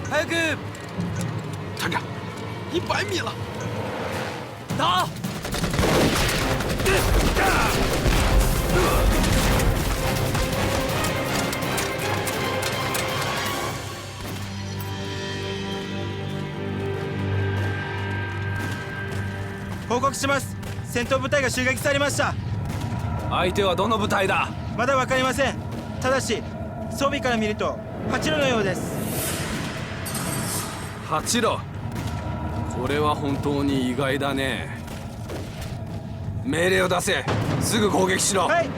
海军，团长，100米了，打！報告します。戦闘部隊が襲撃されました。相手はどの部隊だ？まだ分かりません。ただし装備から見ると8路のようです。8路。これは本当に意外だね。命令を出せ。すぐ攻撃しろ。はい。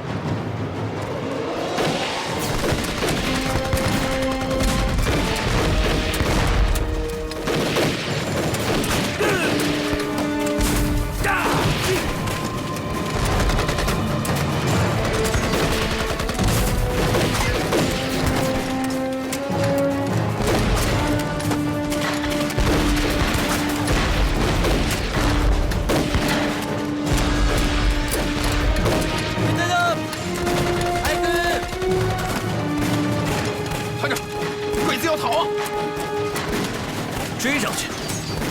追上去！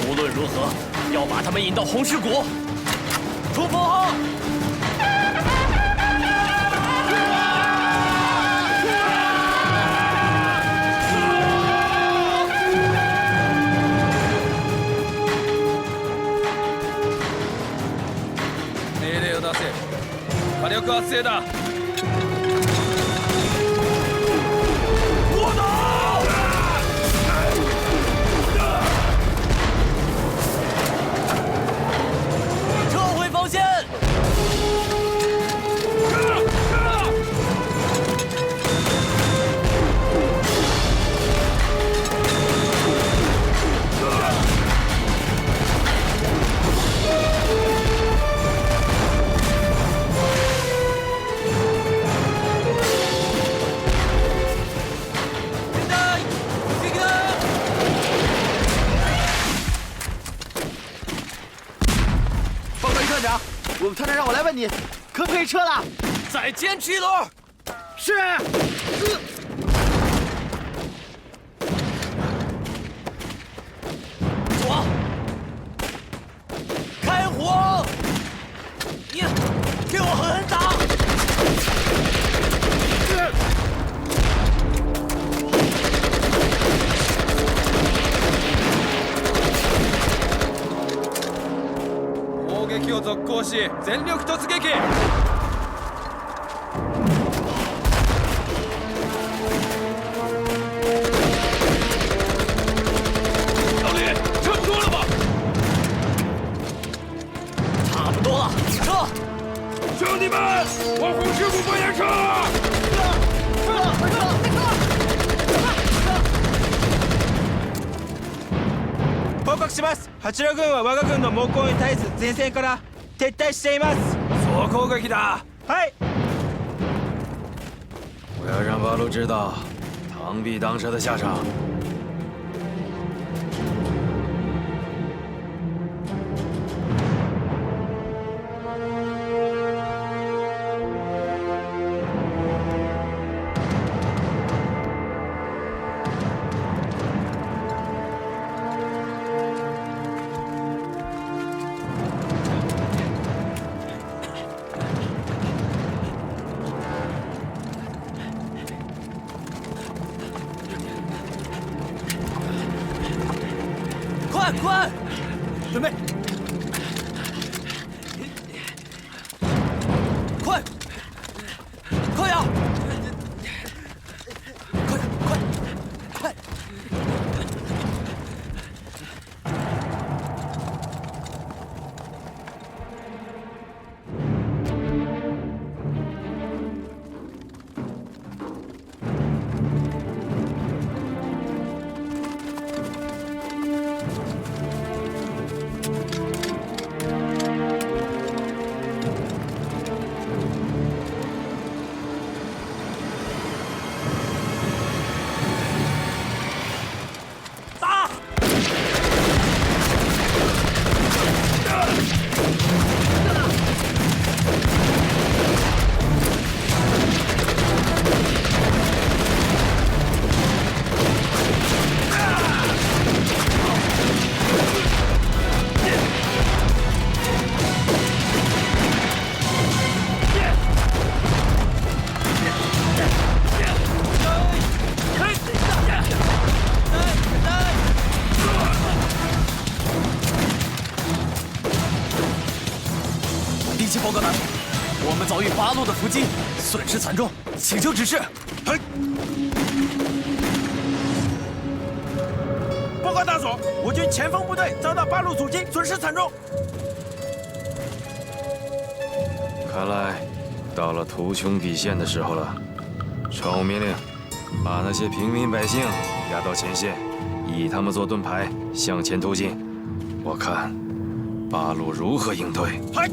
无论如何，要把他们引到红石谷。出风号！命令を出せ。火力圧制だ。我们团长让我来问你，可不可以撤了？再坚持一轮。是。左，开火！你给我狠狠打！攻撃を続行し全力突撃。老李，差不多了吧？差不多了，撤！兄弟们，往红石谷方向撤！報告します。八路軍は我が軍の猛攻に絶えず前線から撤退しています。総攻撃だ。はい。我要让八路知道螳臂当蛇的下场。快，准备，快，快呀！快！遭遇八路的伏击，损失惨重，请求指示。嘿。报告大佐，我军前锋部队遭到八路阻击，损失惨重。看来到了图穷匕现的时候了。传我命令，把那些平民百姓押到前线，以他们做盾牌，向前突进。我看八路如何应对。嗨！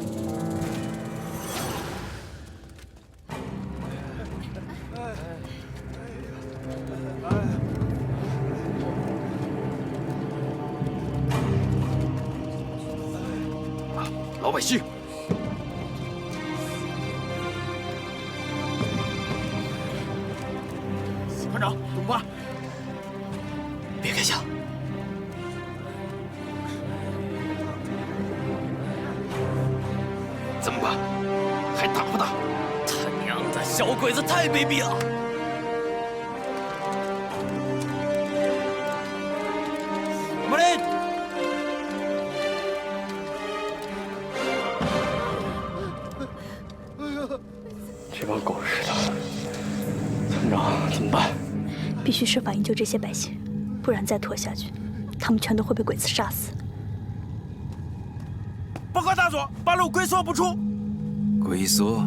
老百姓，团长，怎么办？别开枪！怎么办？还打不打？他娘的，小鬼子太卑鄙了！马林，这帮狗日的！村长，怎么办？必须设法营救这些百姓，不然再拖下去，他们全都会被鬼子杀死。报告大佐，八路龟缩不出。龟缩！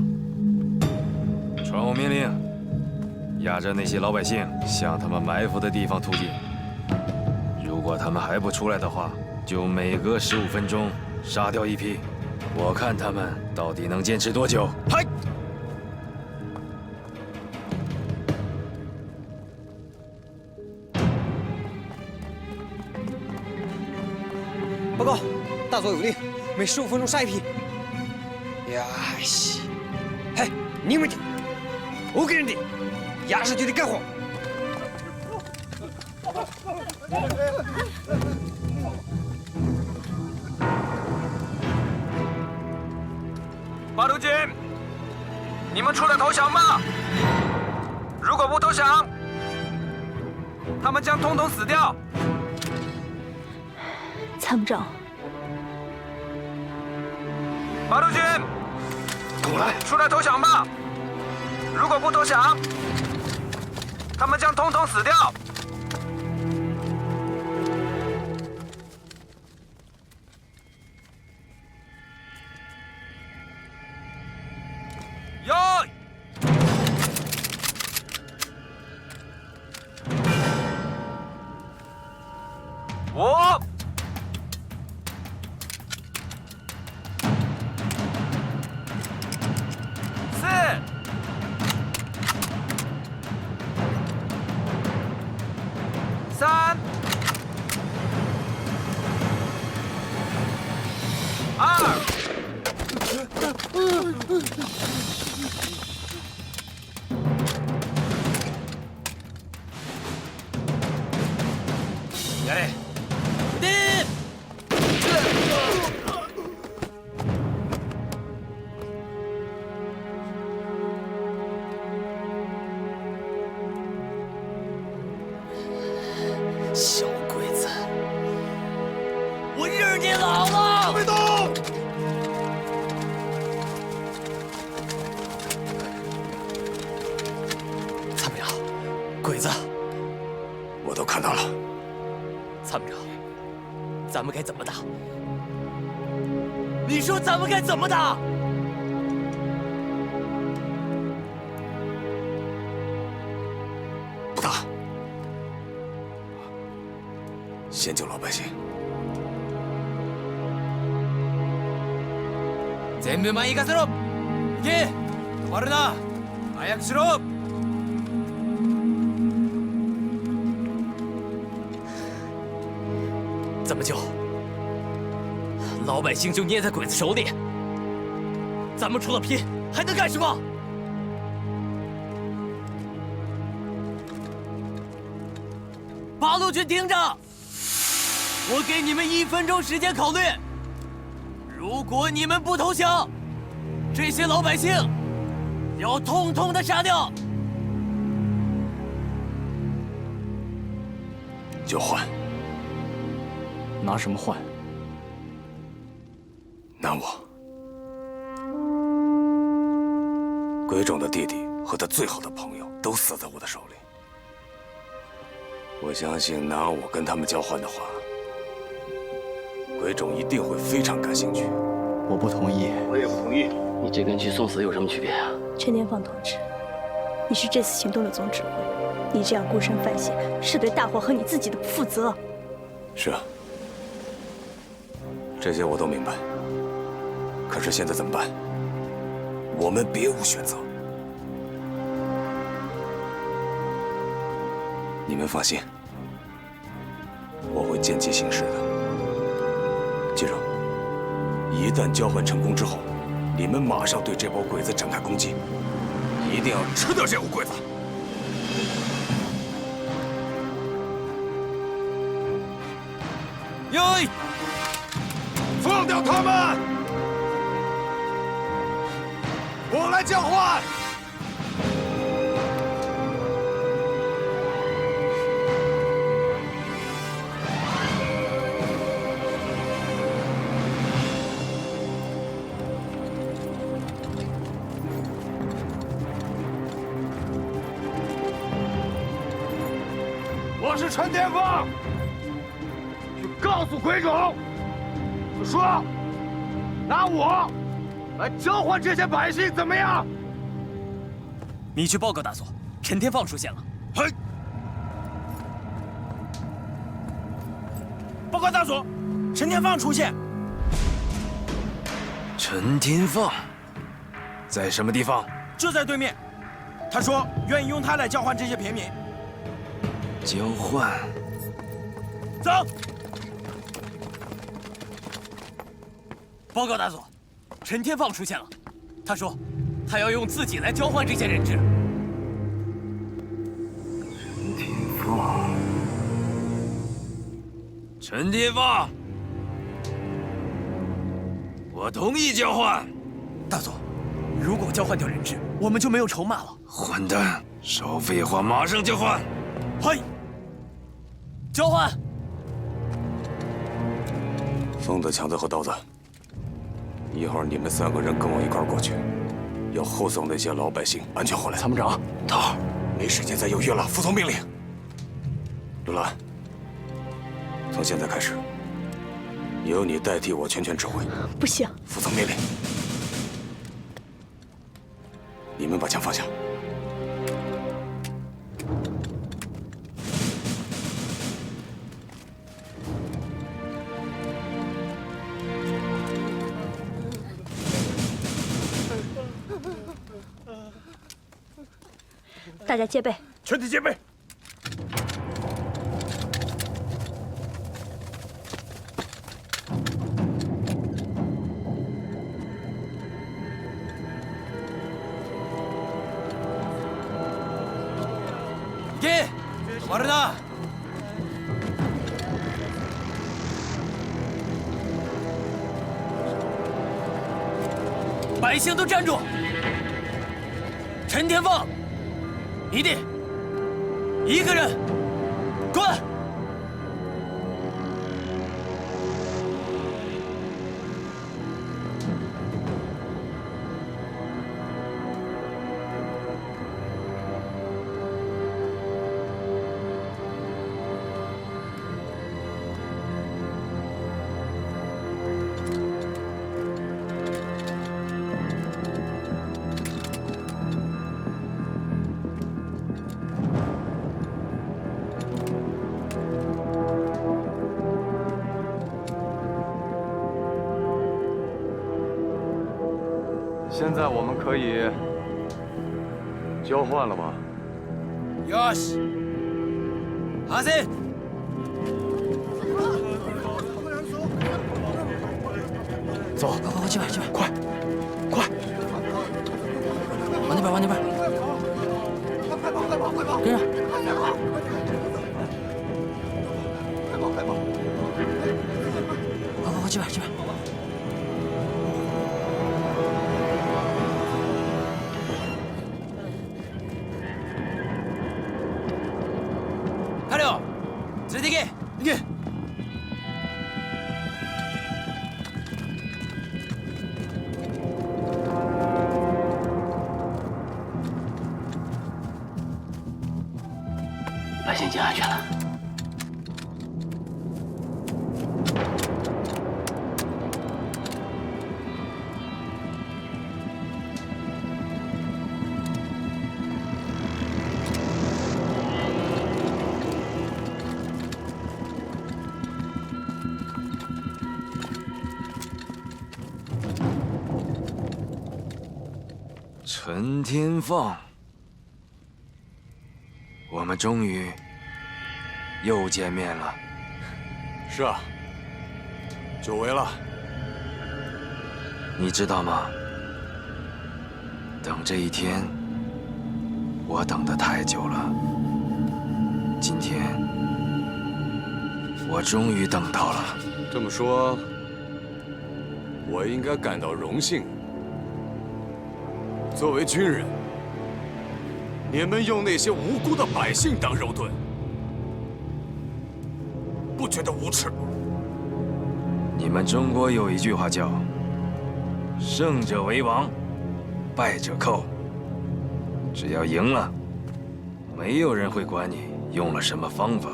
传我命令，压着那些老百姓向他们埋伏的地方突进。如果他们还不出来的话，就每隔15分钟杀掉一批。我看他们到底能坚持多久。嗨！报告，大佐有令，每15分钟杀一批。呀西，嘿，你们的，我给人的，压上就得干活。八路军，你们出来投降吧！如果不投降，他们将统统死掉。参谋长，八路军，跟我来！出来投降吧！如果不投降，他们将统统死掉。哟！五、四、三、二。下来，定！小鬼子，我日你老了！别动！参谋长，鬼子，我都看到了。参谋长，咱们该怎么打？你说咱们该怎么打？不打，先救老百姓。全部前行かせろ。行け。止まるな。早くしろ。怎么救？老百姓就捏在鬼子手里，咱们除了拼还能干什么？八路军听着，我给你们1分钟时间考虑。如果你们不投降，这些老百姓要统统的杀掉。就换，拿什么换？拿我。鬼冢的弟弟和他最好的朋友都死在我的手里。我相信拿我跟他们交换的话，鬼冢一定会非常感兴趣。我不同意。我也不同意。你这跟去送死有什么区别啊？陈天放同志，你是这次行动的总指挥，你这样孤身犯险，是对大伙和你自己的不负责。是啊，这些我都明白。可是现在怎么办？我们别无选择。你们放心，我会见机行事的。记住，一旦交换成功之后，你们马上对这波鬼子展开攻击，一定要吃掉这伙鬼子。哟，放掉他们！我来交换。我是陈天凤，去告诉鬼冢，说拿我来交换这些百姓，怎么样？你去报告大佐，陈天放出现了。嘿，报告大佐，陈天放出现。陈天放在什么地方？就在对面。他说愿意用他来交换这些平民。交换。走。报告大佐，陈天放出现了。他说，他要用自己来交换这些人质。陈天放，我同意交换。大佐，如果交换掉人质，我们就没有筹码了。混蛋，少废话，马上交换。嘿，交换。疯子、强子和刀子，一会儿你们3个人跟我一块儿过去，要护送那些老百姓安全回来。参谋长，头，没时间再犹豫了，服从命令。刘兰，从现在开始，由你代替我全权指挥。不行，服从命令。你们把枪放下。大家戒备，全体戒备。给，玩着呢。百姓都站住！陈天放，一定，一个人，滚！现在我们可以交换了吗？よし。阿信。走，快快快，这边这边，快，快，往那边往那边，跟上。快快快，这边这边。連れて行け。行け。陈天放，我们终于又见面了。是啊，久违了。你知道吗？等这一天，我等得太久了。今天，我终于等到了。这么说，我应该感到荣幸。作为军人，你们用那些无辜的百姓当肉盾，不觉得无耻吗？你们中国有一句话叫“胜者为王，败者寇”。只要赢了，没有人会管你用了什么方法。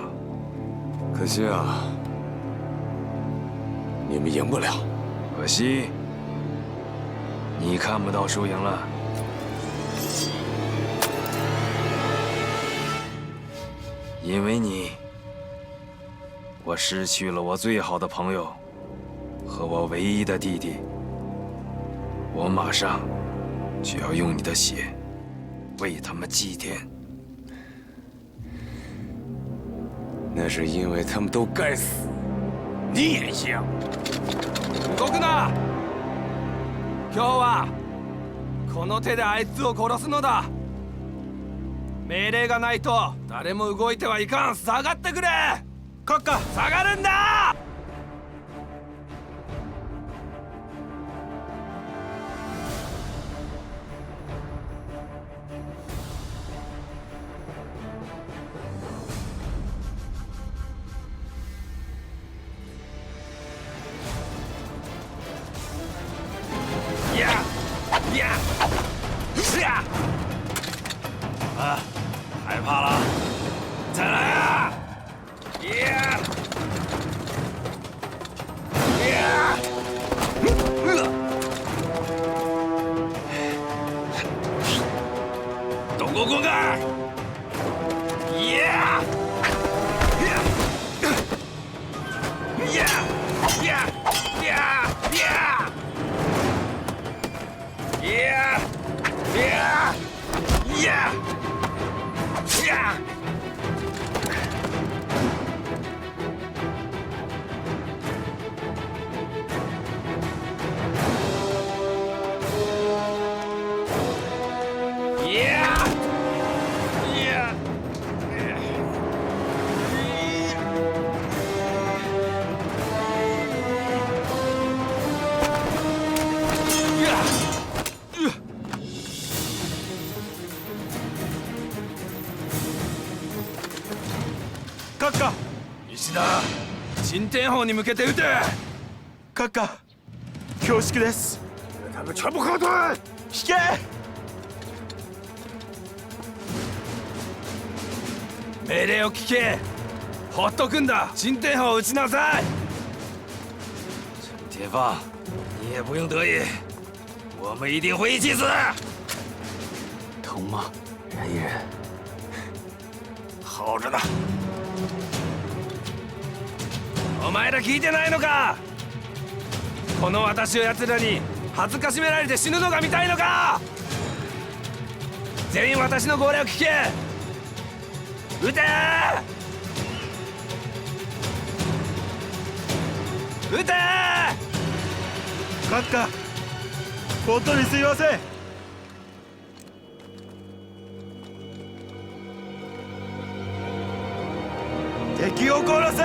可惜啊，你们赢不了。可惜，你看不到输赢了。因为你，我失去了我最好的朋友和我唯一的弟弟。我马上就要用你的血为他们祭奠。那是因为他们都该死，你也一样。動くな。今日はこの手であいつを殺すのだ。命令がないと誰も動いてはいかん。下がってくれ。閣下、下がるんだ。害怕了，再来啊！动过锅盖！閣下、石田、陳天砲に向けて撃て。閣下、恐縮です。他们全部后退！引け！命令を聞け。ほっとくんだ。陳天砲を撃ちなさい。陈天放，你也不用得意，我们一定会一起死。疼吗，冉一人？好着呢。お前ら聞いてないのか。この私を奴らに恥ずかしめられて死ぬのが見たいのか。全員私の号令を聞け。撃てー。撃てー。閣下、本当にすいません。敵を殺せ！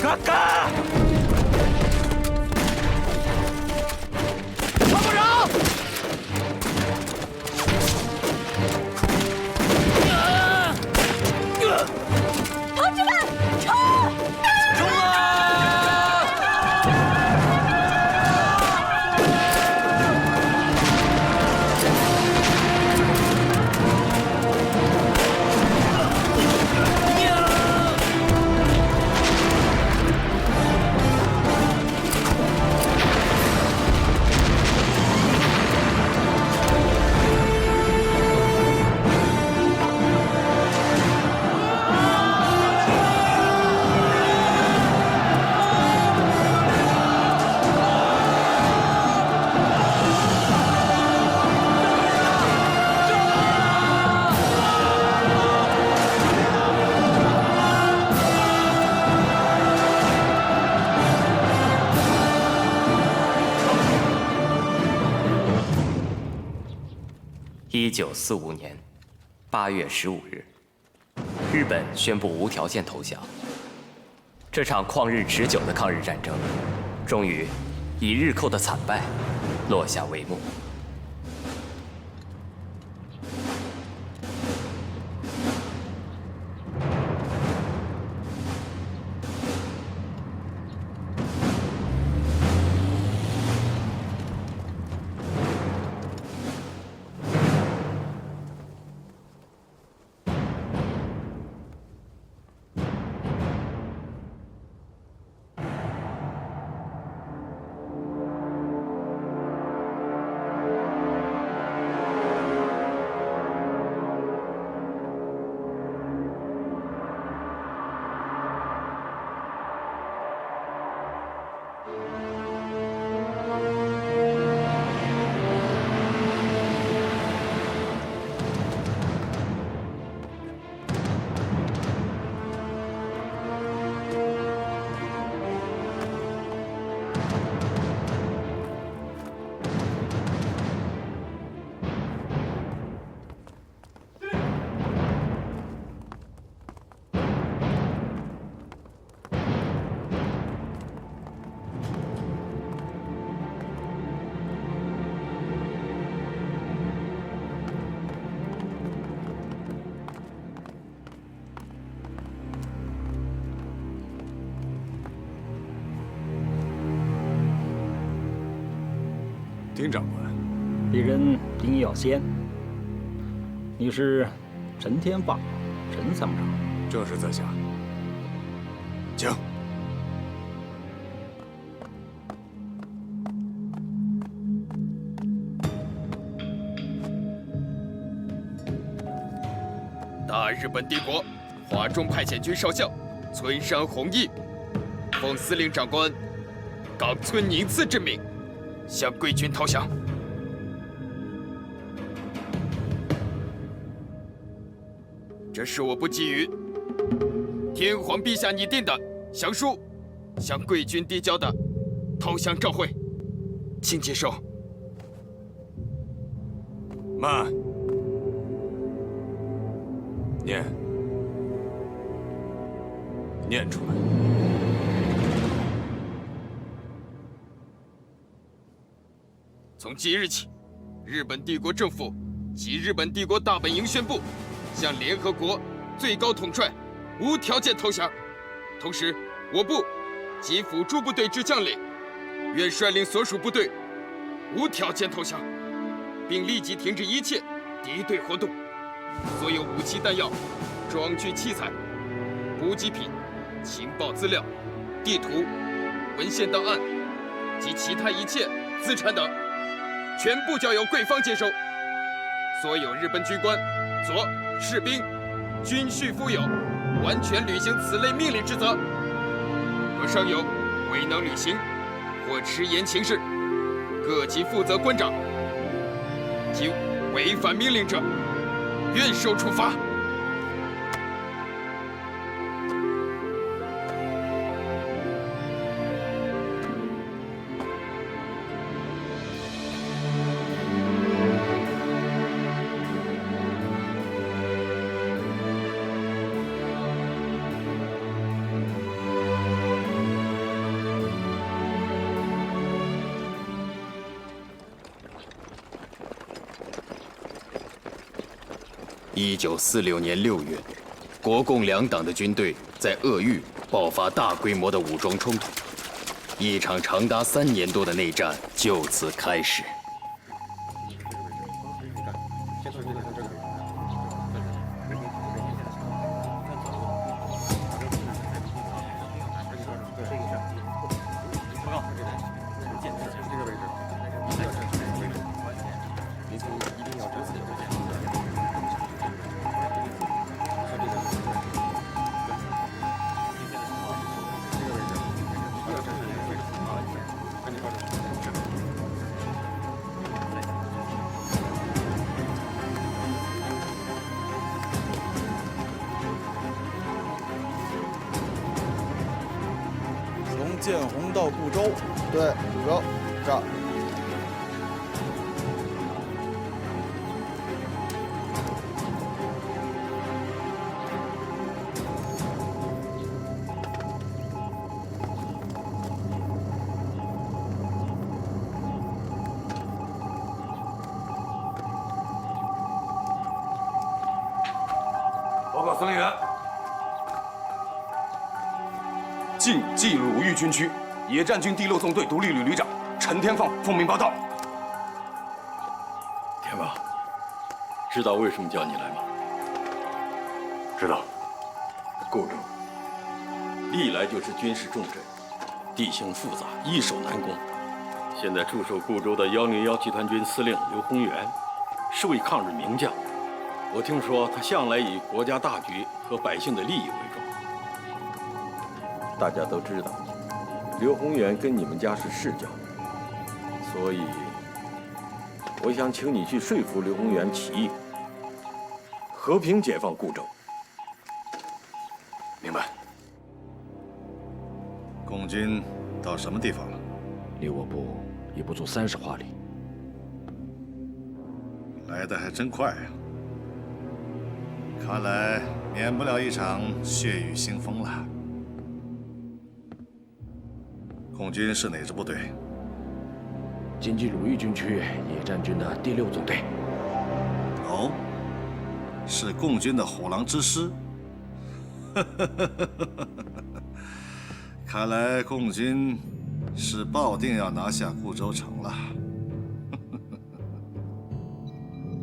閣下！参谋长！同志们，冲！冲啊！ 1945年8月15日，日本宣布无条件投降。这场旷日持久的抗日战争，终于以日寇的惨败落下帷幕。丁长官，鄙人丁耀先。你是陈天霸，陈参谋长。正是在下。请。大日本帝国华中派遣军少校村山弘毅，奉司令长官冈村宁次之命，向贵军投降。这是我部基于天皇陛下拟定的降书，向贵军递交的投降照会，请接受。慢。念出来。从即日起，日本帝国政府及日本帝国大本营宣布，向联合国最高统帅无条件投降。同时，我部及辅助部队之将领，愿率领所属部队无条件投降，并立即停止一切敌对活动。所有武器弹药、装具器材、补给品、情报资料、地图、文献档案及其他一切资产等，全部交由贵方接收。所有日本军官、佐、士兵，均须负有完全履行此类命令之责。若尚有未能履行或迟延情事，各级负责官长及违反命令者，愿受处罚。1946年6月，国共两党的军队在鄂豫爆发大规模的武装冲突，一场长达3年多的内战就此开始。建红到固州，对，固州，这儿。报告司令员，晋冀鲁豫军区野战军第6纵队独立旅旅长陈天放奉命报道。天放，知道为什么叫你来吗？知道。固州历来就是军事重镇，地形复杂，易守难攻。现在驻守固州的101集团军司令刘宏元是位抗日名将。我听说他向来以国家大局和百姓的利益为重。大家都知道，刘宏元跟你们家是世交，所以我想请你去说服刘宏元起义，和平解放固州。明白。共军到什么地方了？离我部已不足30华里。来得还真快呀！看来免不了一场血雨腥风了。共军是哪支部队？晋冀鲁豫军区野战军的第6纵队。哦，是共军的虎狼之师。看来共军是抱定要拿下固州城了。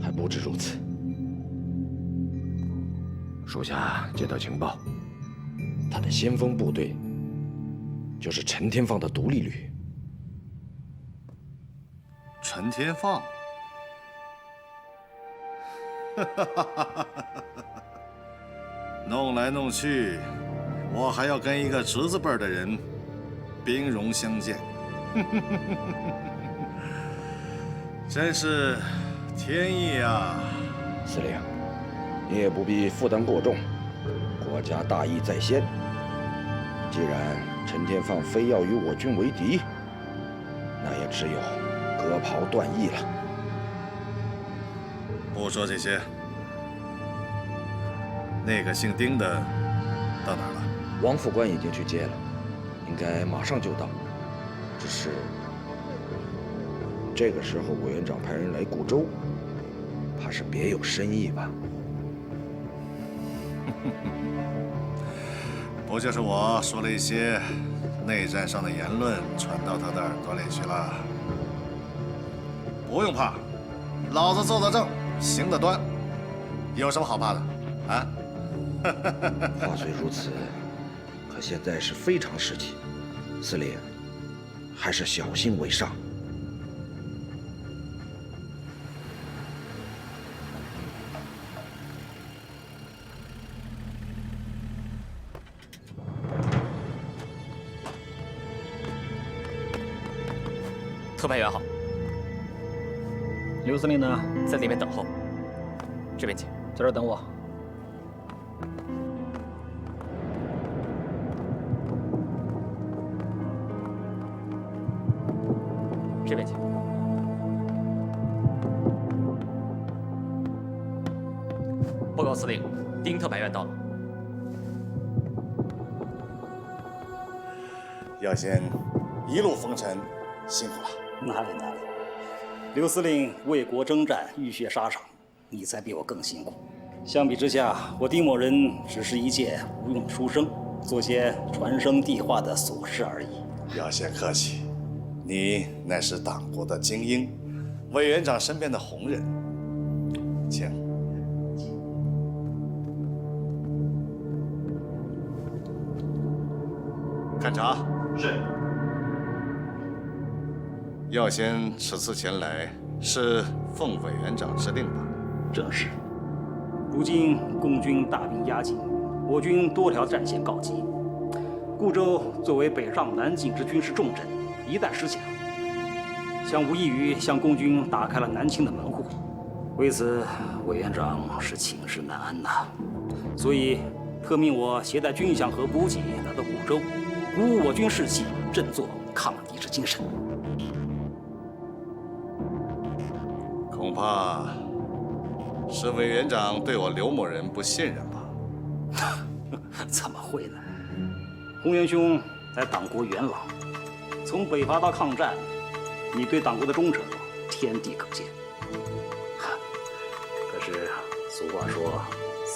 还不止如此，属下接到情报，他的先锋部队就是陈天放的独立旅。陈天放，弄来弄去，我还要跟一个侄子辈的人兵戎相见，真是天意啊！司令，你也不必负担过重，国家大义在先。既然陈天放非要与我军为敌，那也只有割袍断义了。不说这些，那个姓丁的到哪儿了？王副官已经去接了，应该马上就到。只是这个时候委员长派人来固州，怕是别有深意吧？不就是我说了一些内战上的言论传到他的耳朵里去了？不用怕，老子做得正，行得端，有什么好怕的？啊？话虽如此，可现在是非常时期，司令还是小心为上。特派员好。刘司令呢？在里面等候。这边请。在这儿等我。这边请。报告司令，丁特派员到了。要先一路风尘，辛苦了。哪里，刘司令为国征战，浴血沙场，你才比我更辛苦。相比之下，我丁某人只是一介无用书生，做些传声递话的琐事而已。要先客气，你乃是党国的精英，委员长身边的红人，请。勘察。是。耀先此次前来是奉委员长之令吧？正是。如今共军大兵压境，我军多条战线告急。固州作为北上南进之军事重镇，一旦失陷，将无异于向共军打开了南侵的门户。为此，委员长是寝食难安呐。所以特命我携带军饷和补给来到固州，鼓舞我军士气，振作抗敌之精神。恐怕是委员长对我刘某人不信任吧？怎么会呢？宏元兄在党国元老，从北伐到抗战，你对党国的忠诚，天地可见。可是俗话说，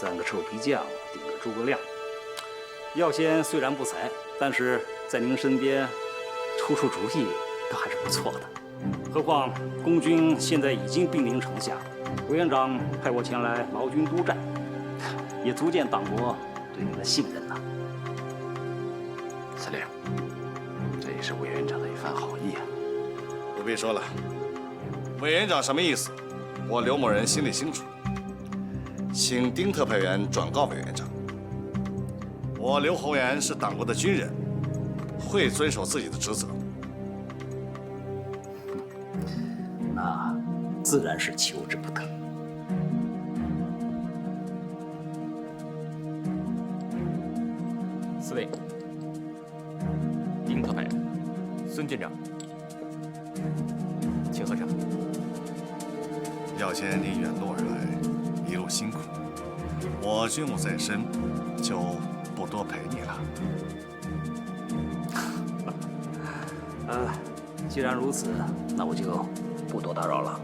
3个臭皮匠顶着诸葛亮。药仙虽然不才，但是在您身边出主意，倒还是不错的。何况公军现在已经兵临城下，委员长派我前来劳军督战，也足见党国对你的信任呐。司令，这也是委员长的一番好意啊。不必说了，委员长什么意思，我刘某人心里清楚。请丁特派员转告委员长，我刘宏元是党国的军人，会遵守自己的职责。那自然是求之不得。司令，丁特派员，孙军长，请喝茶。药仙，你远路而来，一路辛苦，我军务在身，就不多陪你了。既然如此，那我就不多打扰了。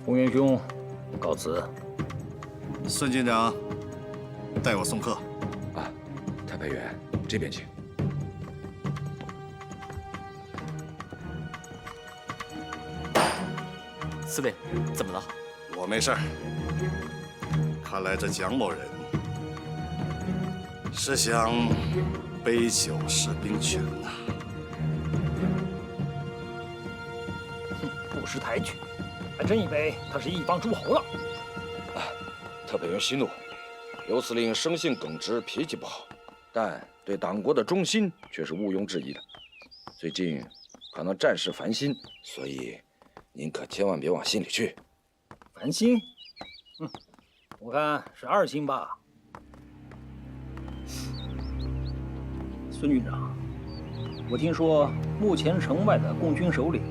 宏元兄，告辞。孙军长，代我送客。啊，太派员，这边请。司令，怎么了？我没事儿。看来这蒋某人是想杯酒释兵权呐。不识抬举，还真以为他是一方诸侯了。特派员息怒，刘司令生性耿直，脾气不好，但对党国的忠心却是毋庸置疑的。最近可能战事烦心，所以您可千万别往心里去。烦心？我看是2心吧。孙军长，我听说目前城外的共军首领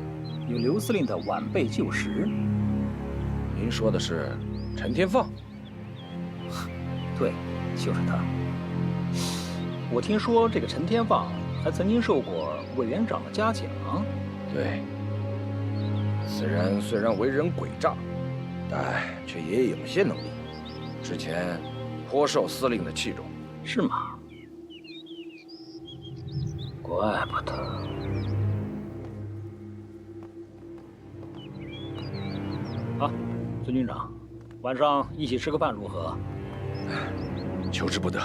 有刘司令的晚辈旧识。您说的是陈天放？对，就是他。我听说这个陈天放还曾经受过委员长的嘉奖。对，此人虽然为人诡诈，但却也有些能力。之前颇受司令的器重。是吗？怪不得。好，孙军长，晚上一起吃个饭如何？求之不得，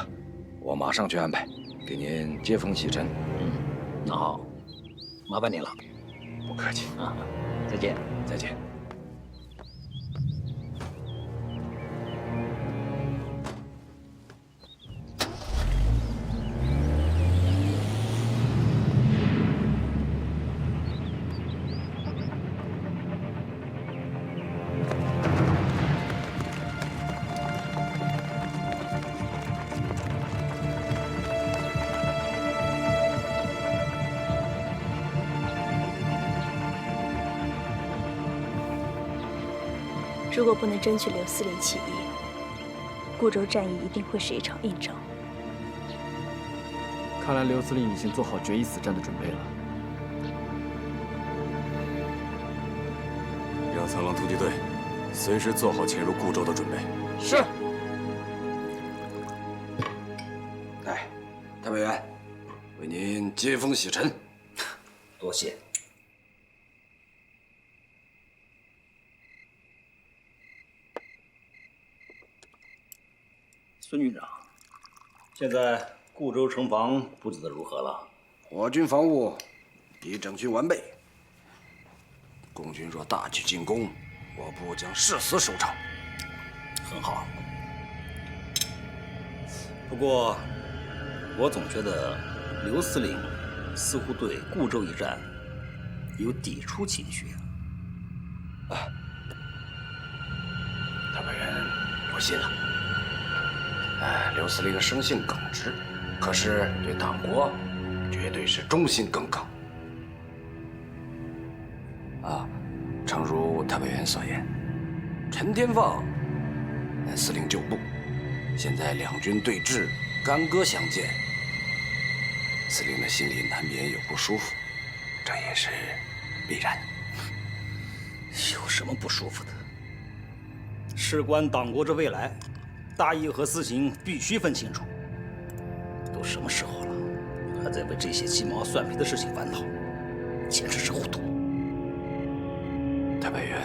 我马上去安排，给您接风洗尘。那好，麻烦您了。不客气啊，再见。再见。如果不能争取刘司令起义，固州战役一定会是一场硬仗。看来刘司令已经做好决一死战的准备了。让苍狼突击队随时做好潜入固州的准备。是。来，太派员，为您接风洗尘。多谢。孙军长，现在固州城防布置的如何了？我军防务已整军完备。共军若大举进攻，我部将誓死守城。很好。不过，我总觉得刘司令似乎对固州一战有抵触情绪。太派员多心了。刘司令生性耿直，可是对党国绝对是忠心耿耿。诚如太派员所言，陈天放乃司令旧部，现在两军对峙，干戈相见，司令的心里难免有不舒服，这也是必然的。有什么不舒服的？事关党国之未来，大义和私情必须分清楚。都什么时候了，还在为这些鸡毛蒜皮的事情烦恼，简直是糊涂。太白员，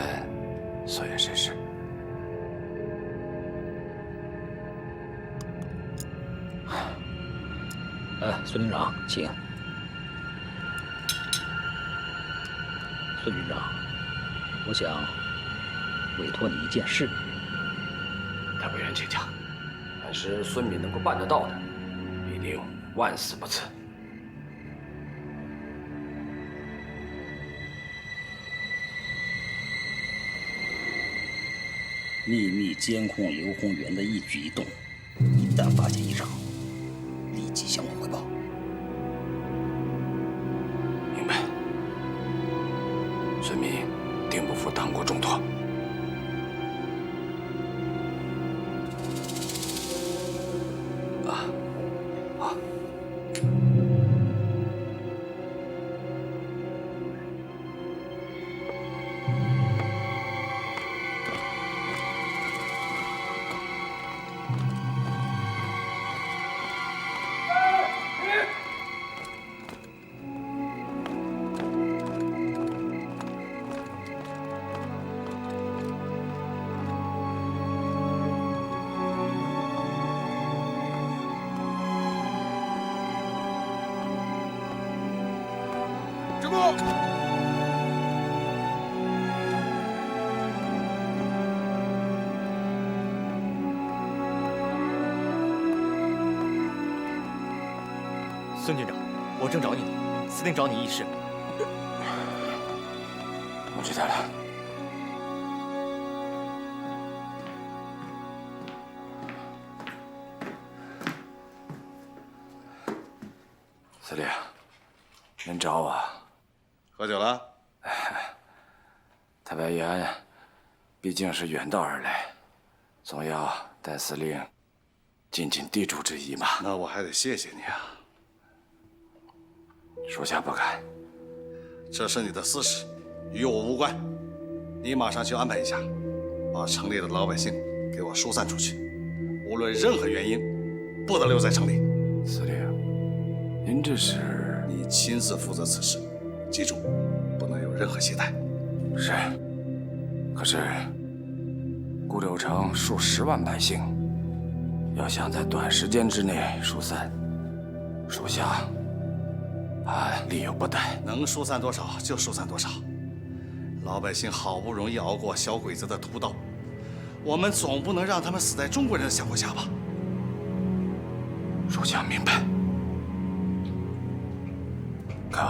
所言甚是。孙军长，请。孙军长，我想委托你一件事。太白员，请讲。凡是孙敏能够办得到的，必定万死不辞。秘密监控刘洪元的一举一动，一旦发现异常，立即向我汇报。明白。孙敏定不负党国重托。止步！孙军长，我正找你呢，司令找你议事。我知道了。司令，您找我？喝酒了？太白员毕竟是远道而来，总要代司令尽尽地主之谊嘛。那我还得谢谢你啊。属下不敢。这是你的私事，与我无关。你马上去安排一下，把城里的老百姓给我疏散出去，无论任何原因，不得留在城里。司令，您这是？你亲自负责此事，记住，不能有任何懈怠。是。可是，固柳城数10万百姓，要想在短时间之内疏散，属下力有不逮。能疏散多少就疏散多少。老百姓好不容易熬过小鬼子的屠刀，我们总不能让他们死在中国人的香火下吧？属下明白。可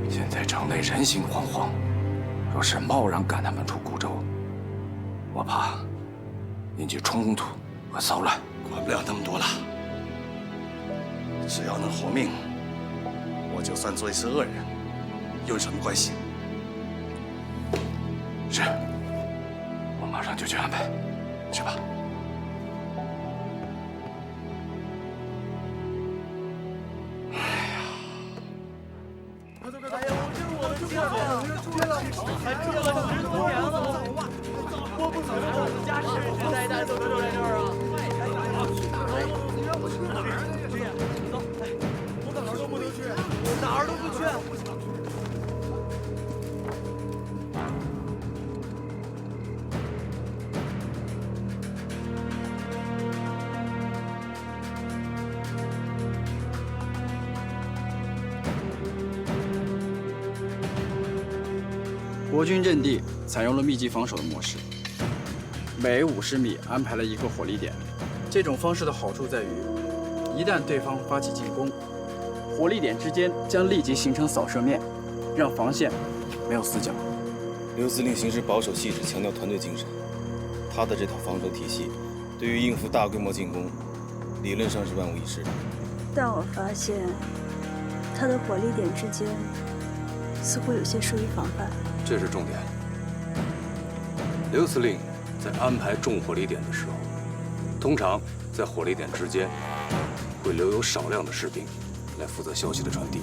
现在城内人心惶惶，若是贸然赶他们出固州，我怕引起冲突和骚乱。管不了那么多了，只要能活命，我就算做一次恶人，有什么关系？是，我马上就去安排。去吧。国军阵地采用了密集防守的模式，每50米安排了一个火力点。这种方式的好处在于，一旦对方发起进攻，火力点之间将立即形成扫射面，让防线没有死角。刘司令行事保守细致，强调团队精神。他的这套防守体系，对于应付大规模进攻，理论上是万无一失的。但我发现，他的火力点之间似乎有些疏于防范。这是重点。刘司令在安排重火力点的时候，通常在火力点之间会留有少量的士兵来负责消息的传递。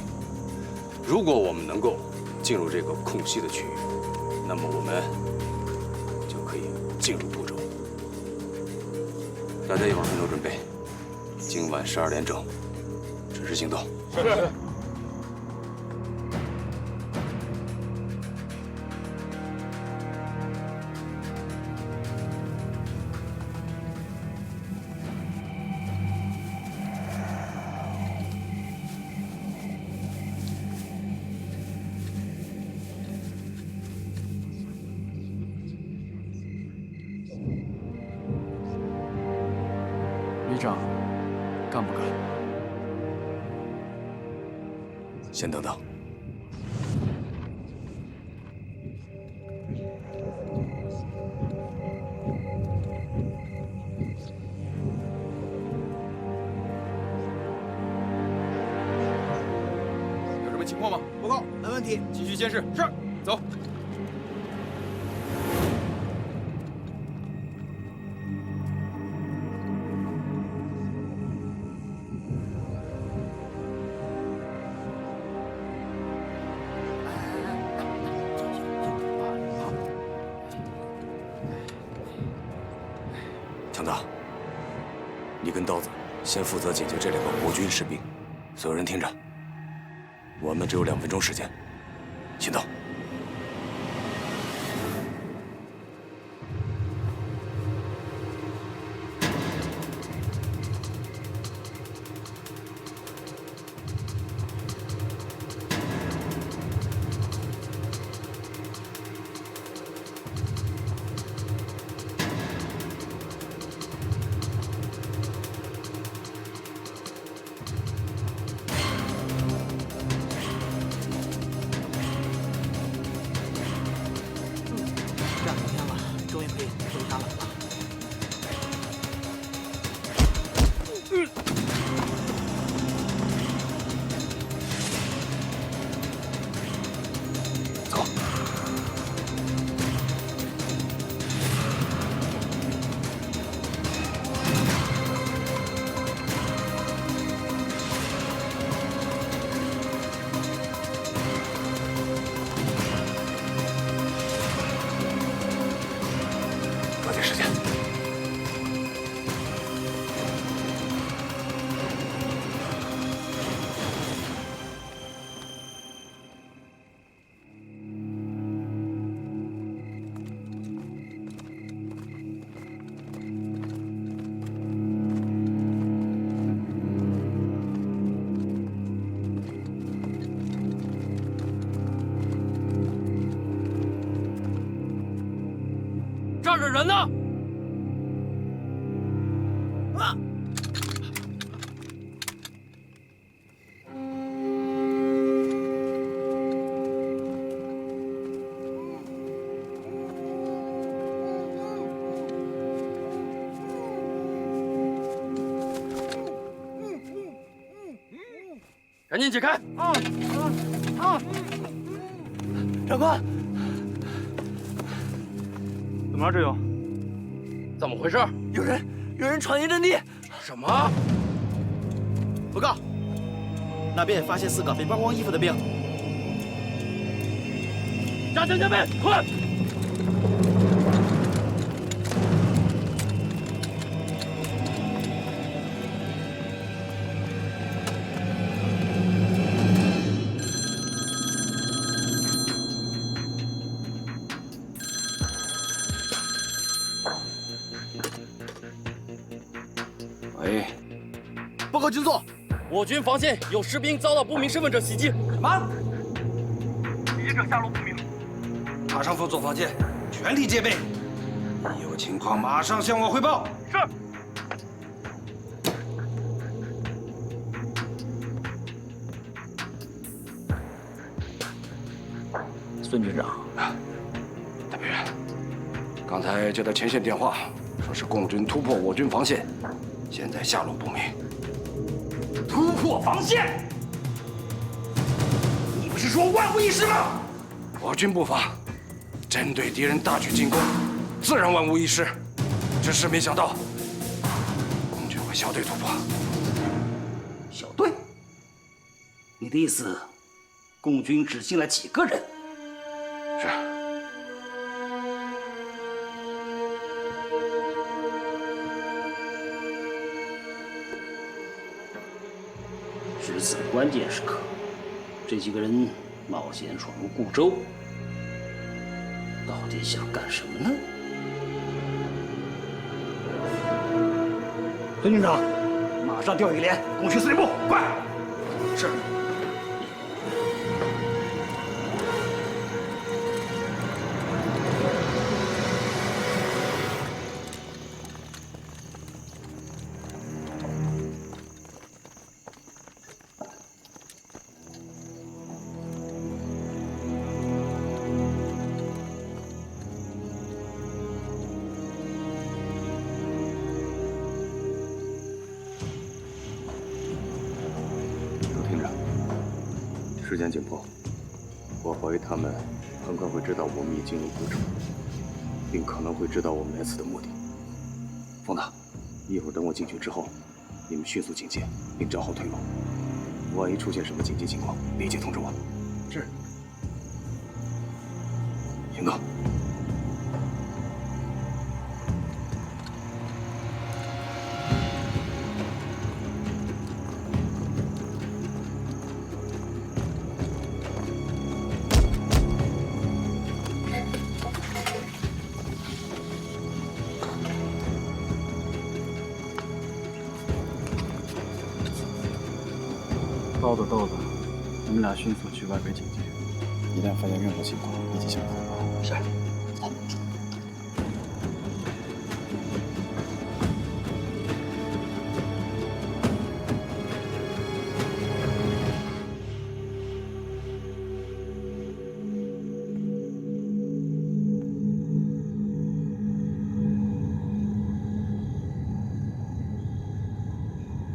如果我们能够进入这个空隙的区域，那么我们就可以进入固州。大家一会儿分头准备，今晚12点整，准时行动。是。旅长，干不干？先等等。有什么情况吗？报告，没问题，继续监视。是，走。强大，你跟刀子先负责解决这2个国军士兵。所有人听着，我们只有2分钟时间，行动。这儿的人呢？啊！赶紧解开！长官，怎么了，志勇？怎么回事？有人闯进阵地。什么？报告，那边发现4个背曝光衣服的兵。加强戒备，快！喂，报告军座，我军防线有士兵遭到不明身份者袭击。什么？袭击者下落不明。马上封锁防线，全力戒备。有情况马上向我汇报。是。孙军长，太平员，刚才接到前线电话，说是共军突破我军防线，现在下落不明。突破防线？你不是说万无一失吗？我军步伐针对敌人大举进攻，自然万无一失。只是没想到，共军会小队突破。小队？你的意思共军只进来几个人？是。值此关键时刻，这几个人冒险闯入固州，到底想干什么呢？孙军长，马上调一连，攻去司令部，快！是。时间紧迫，我怀疑他们很快会知道我们已进入固州，并可能会知道我们来此的目的。冯达，一会儿等我进去之后，你们迅速警戒，并找好退路。万一出现什么紧急情况，立即通知我。是。行动。豆子，你们俩迅速去外围警戒，一旦发现任何情况，立即向我汇报。是。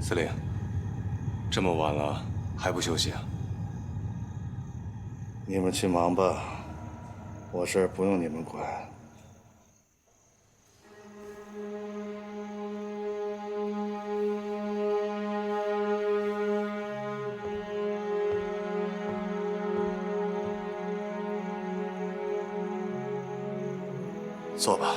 司令，这么晚了还不休息啊？你们去忙吧，我这儿不用你们管。坐吧。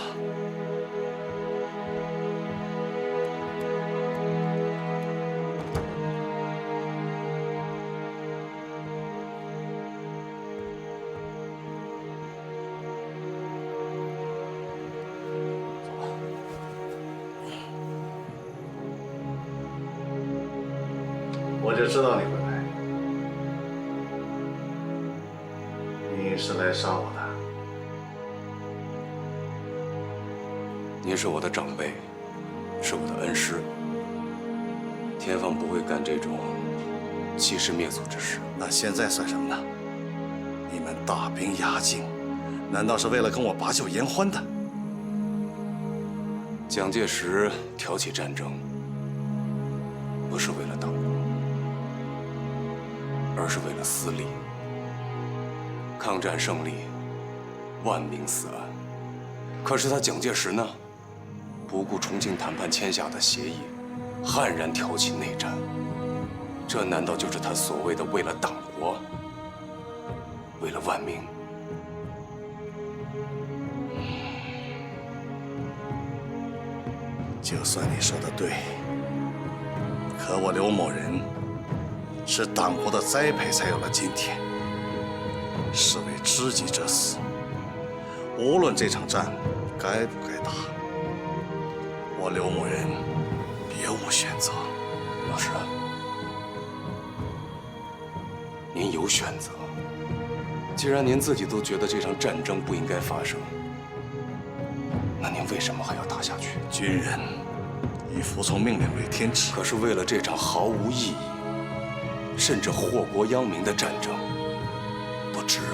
我就知道你会来，你是来杀我的。您是我的长辈，是我的恩师，天放不会干这种欺师灭祖之事。那现在算什么呢？你们大兵压境，难道是为了跟我把酒言欢的？蒋介石挑起战争，不是为了党国，而是为了私利。抗战胜利，万民死安。可是他蒋介石呢，不顾重庆谈判签下的协议，悍然挑起内战。这难道就是他所谓的为了党国，为了万民？就算你说的对，可我刘某人是党国的栽培才有了今天，是为知己者死。无论这场战该不该打，我刘某人别无选择。老师，您有选择。既然您自己都觉得这场战争不应该发生，那您为什么还要打下去？军人以服从命令为天职。可是为了这场毫无意义，甚至祸国殃民的战争，不值啊！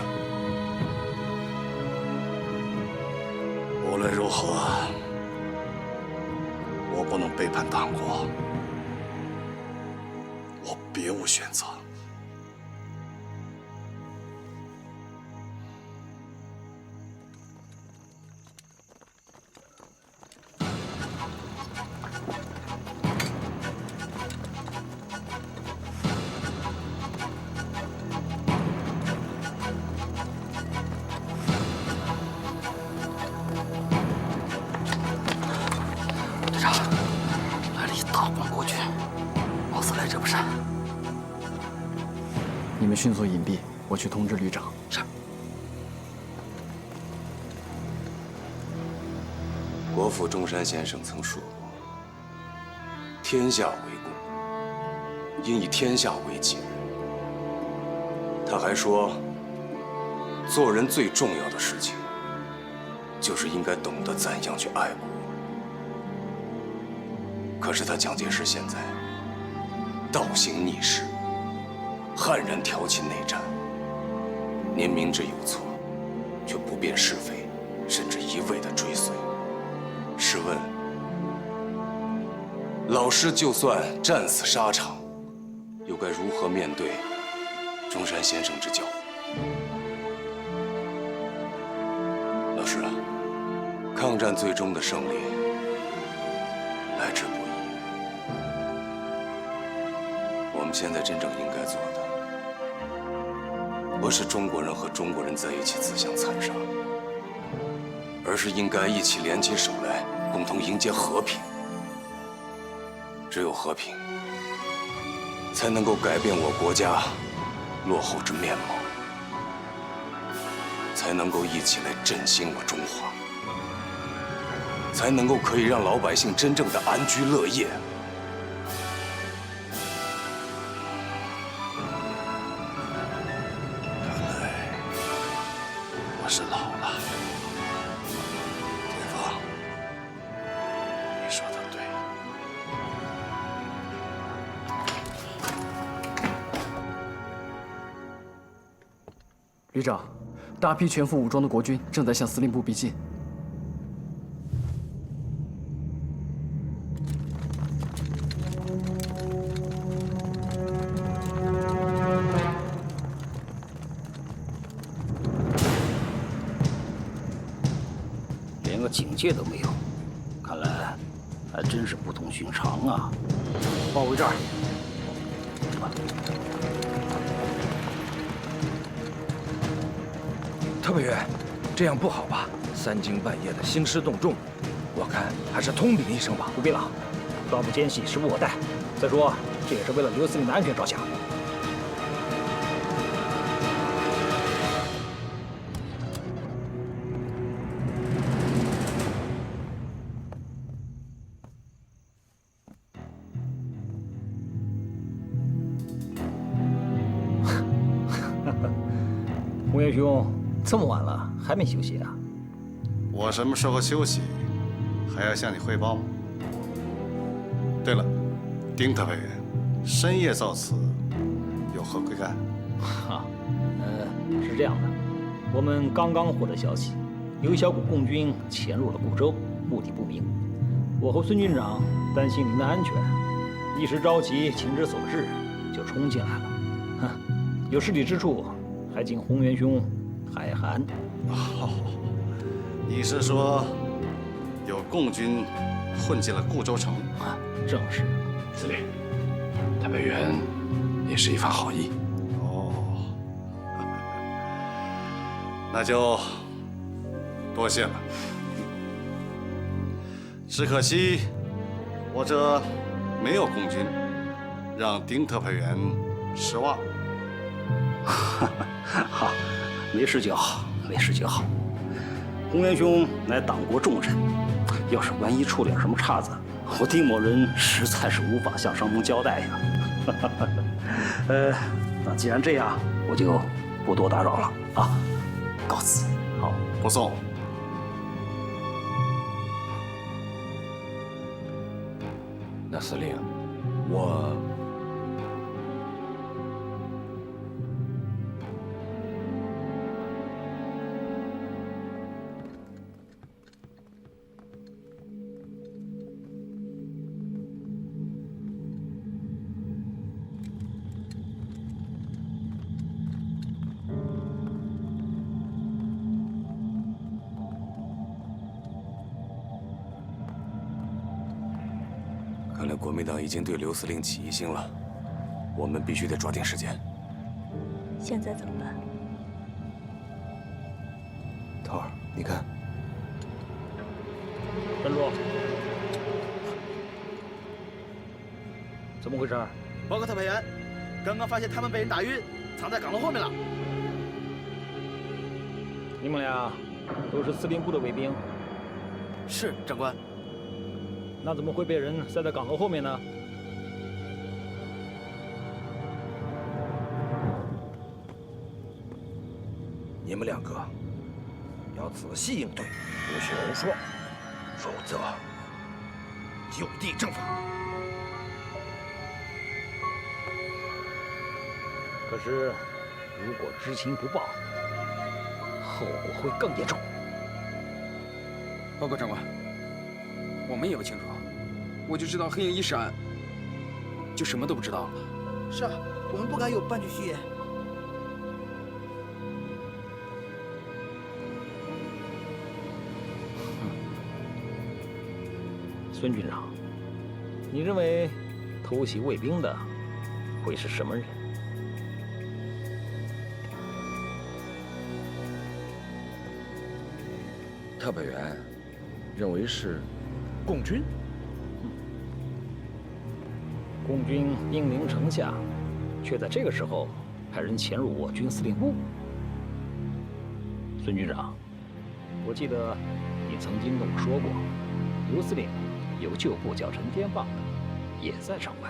无论如何，我不能背叛党国，我别无选择。你们迅速隐蔽，我去通知旅长。是。国父中山先生曾说过：“天下为公，应以天下为己。”他还说，做人最重要的事情，就是应该懂得怎样去爱国。可是他蒋介石现在倒行逆施，悍然挑起内战。您明知有错，却不辨是非，甚至一味的追随。试问，老师就算战死沙场，又该如何面对中山先生之教诲？老师啊，抗战最终的胜利来之不易。我们现在真正应该做的，不是中国人和中国人在一起自相残杀，而是应该一起联起手来，共同迎接和平。只有和平，才能够改变我国家落后之面貌，才能够一起来振兴我中华，才能够可以让老百姓真正的安居乐业。我是老了，铁峰，你说的对。旅长，大批全副武装的国军正在向司令部逼近。连个警戒都没有，看来还真是不同寻常啊！包围这儿，特派员，这样不好吧？三更半夜的兴师动众，我看还是通禀一声吧。不必了，高部奸细时不我待。再说，这也是为了刘司令的安全着想。洪元兄，这么晚了还没休息啊？我什么时候休息，还要向你汇报吗？对了，丁特派员，深夜造此，有何贵干？哈，是这样的，我们刚刚获得消息，有一小股共军潜入了固州，目的不明。我和孙军长担心您的安全，一时着急，情之所至，就冲进来了。哼，有失礼之处，还请洪元兄海涵。哦，你是说有共军混进了固州城？啊，正是。司令，特派员也是一番好意。哦，那就多谢了。只可惜我这没有共军，让丁特派员失望。好，没事就好，没事就好。洪元兄乃党国重臣，要是万一出点什么岔子，我丁某人实在是无法向上峰交代呀。那既然这样，我就不多打扰了啊，告辞。好，不送。那司令，我看来国民党已经对刘司令起疑心了，我们必须得抓紧时间。现在怎么办？头儿，你看，站住！怎么回事？报告特派员，刚刚发现他们被人打晕，藏在岗楼后面了。你们俩都是司令部的卫兵。是，长官。那怎么会被人塞在岗楼后面呢？你们两个要仔细应对，不许胡说，否则就地正法。可是，如果知情不报，后果会更严重。报告长官，我们也不清楚，我就知道黑影一闪，就什么都不知道了。是啊，我们不敢有半句虚言。孙军长，你认为偷袭卫兵的会是什么人？特派员认为是共军。共军兵临城下，却在这个时候派人潜入我军司令部。孙军长，我记得你曾经跟我说过，刘司令有旧部叫陈天放的，也在城外。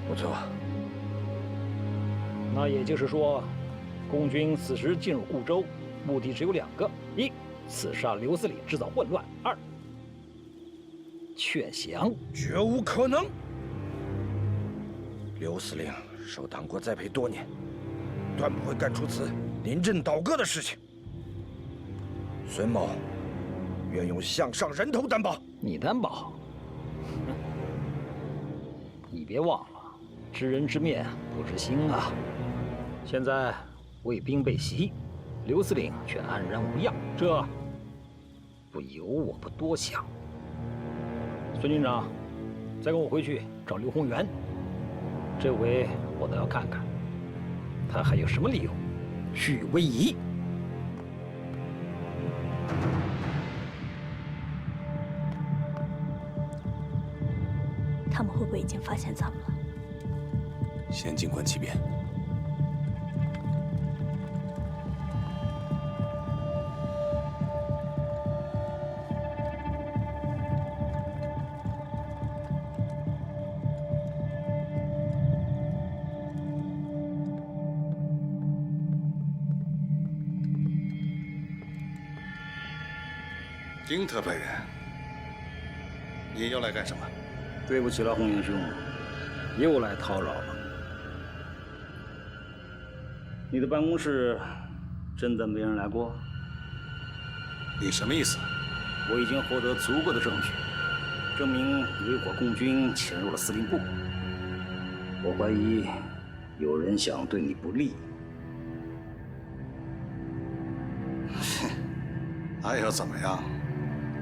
不错。那也就是说，共军此时进入固州，目的只有两个：一，刺杀刘司令，制造混乱；二，劝降。绝无可能。刘司令受党国栽培多年，断不会干出此临阵倒戈的事情。孙某愿用项上人头担保。你担保？你别忘了，知人知面不知心啊！现在卫兵被袭，刘司令却安然无恙，这不由我不多想。孙军长，再跟我回去找刘洪元。这回我倒要看看，他还有什么理由去威仪。他们会不会已经发现咱们了？先静观其变。丁特派员，你又来干什么？对不起了，洪元兄，又来叨扰了。你的办公室真的没人来过？你什么意思？我已经获得足够的证据，证明有一伙共军潜入了司令部。我怀疑有人想对你不利。还要怎么样？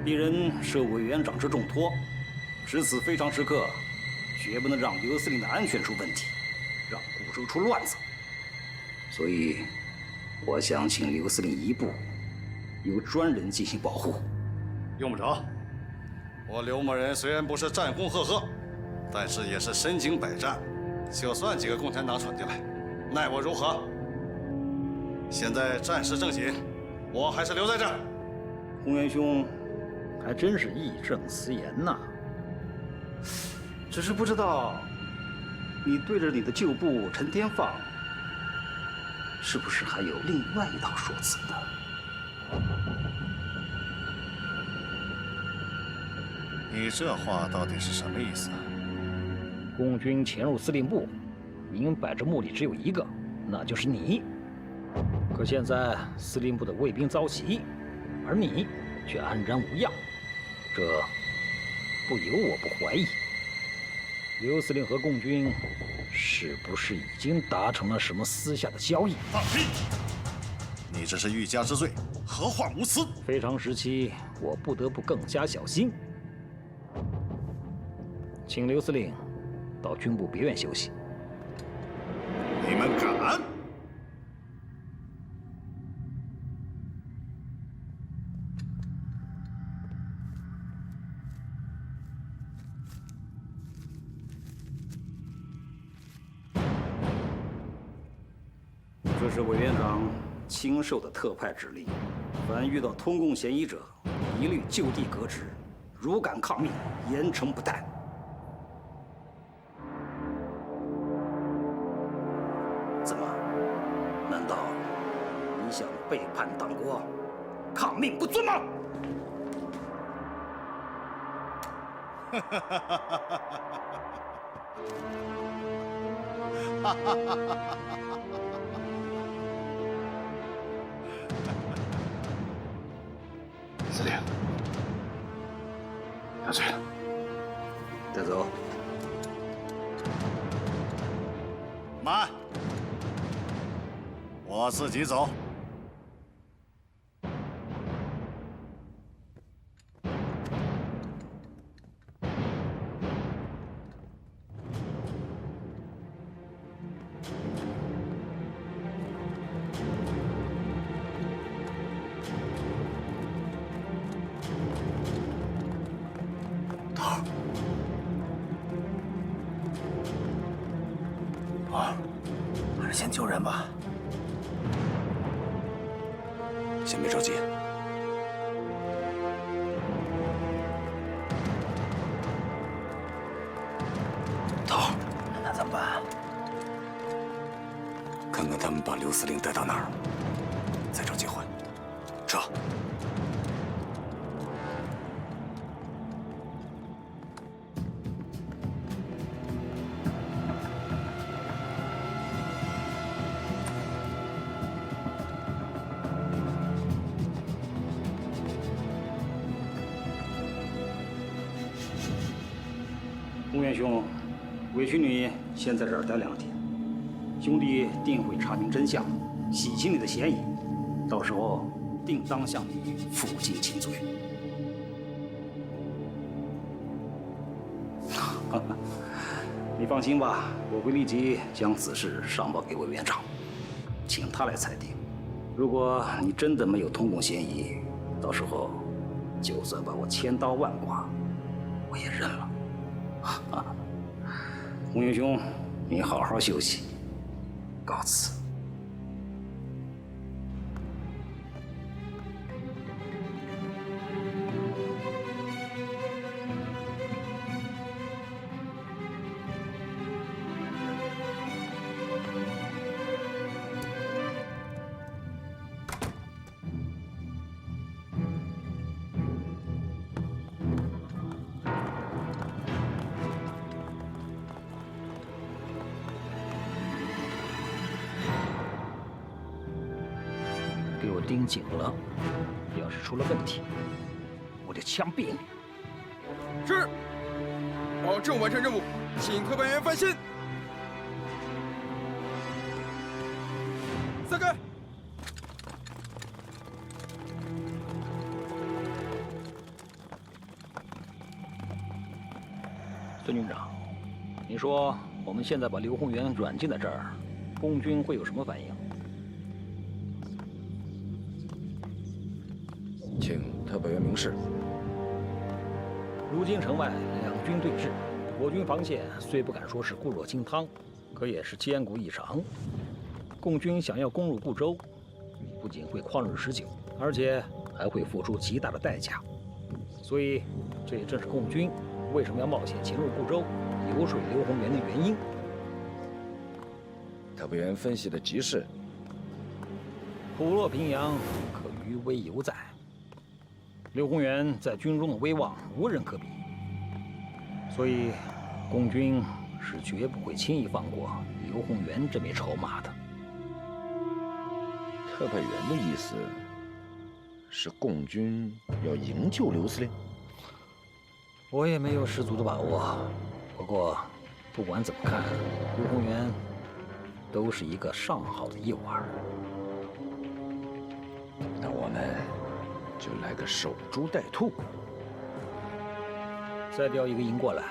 鄙人受委员长之重托，值此非常时刻，绝不能让刘司令的安全出问题，让固州出乱子。所以，我想请刘司令移步，由专人进行保护。用不着。我刘某人虽然不是战功赫赫，但是也是身经百战，就算几个共产党闯进来，奈我如何？现在战事正紧，我还是留在这儿。洪元兄，还真是义正辞严呐。只是不知道，你对着你的旧部陈天放，是不是还有另外一套说辞呢？你这话到底是什么意思？共军潜入司令部，明摆着目的只有一个，那就是你。可现在司令部的卫兵遭袭，而你却安然无恙，这不由我不怀疑，刘司令和共军是不是已经达成了什么私下的交易？放屁！你这是欲加之罪，何患无辞？非常时期，我不得不更加小心。请刘司令到军部别院休息。你们敢？这是委员长亲授的特派指令，凡遇到通共嫌疑者，一律就地革职，如敢抗命，严惩不贷。怎么？难道你想背叛党国，抗命不遵吗？哈哈哈哈哈哈！司令，得罪了。带走。慢，我自己走。还是先救人吧。先别着急。头，那怎么办？看看他们把刘司令带到哪儿，再找机会撤。公元兄，委屈你先在这儿待2天，兄弟定会查明真相，洗清你的嫌疑，到时候定当向你负尽请罪。你放心吧，我会立即将此事上报给委员长，请他来裁定。如果你真的没有通共嫌疑，到时候就算把我千刀万剐，我也认了。红云兄，你好好休息，告辞。给我盯紧了，要是出了问题，我就枪毙你！是，保证完成任务，请特派员翻新。散开！孙军长，你说我们现在把刘洪元软禁在这儿，共军会有什么反应？请特派员明示。如今城外两军对峙，我军防线虽不敢说是固若金汤，可也是坚固异常。共军想要攻入固州，不仅会旷日持久，而且还会付出极大的代价。所以，这也正是共军为什么要冒险潜入固州，游说刘洪元的原因。特派员分析的极是：虎落平阳，可余威犹在。刘洪元在军中的威望无人可比，所以共军是绝不会轻易放过刘洪元这枚筹码的。特派员的意思是共军要营救刘司令？我也没有十足的把握，不过不管怎么看，刘洪元都是一个上好的诱饵。那我们就来个守株待兔，再调一个营过来，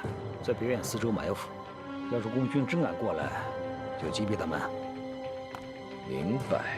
在别院四周埋伏。要是共军真敢过来，就击毙他们。明白。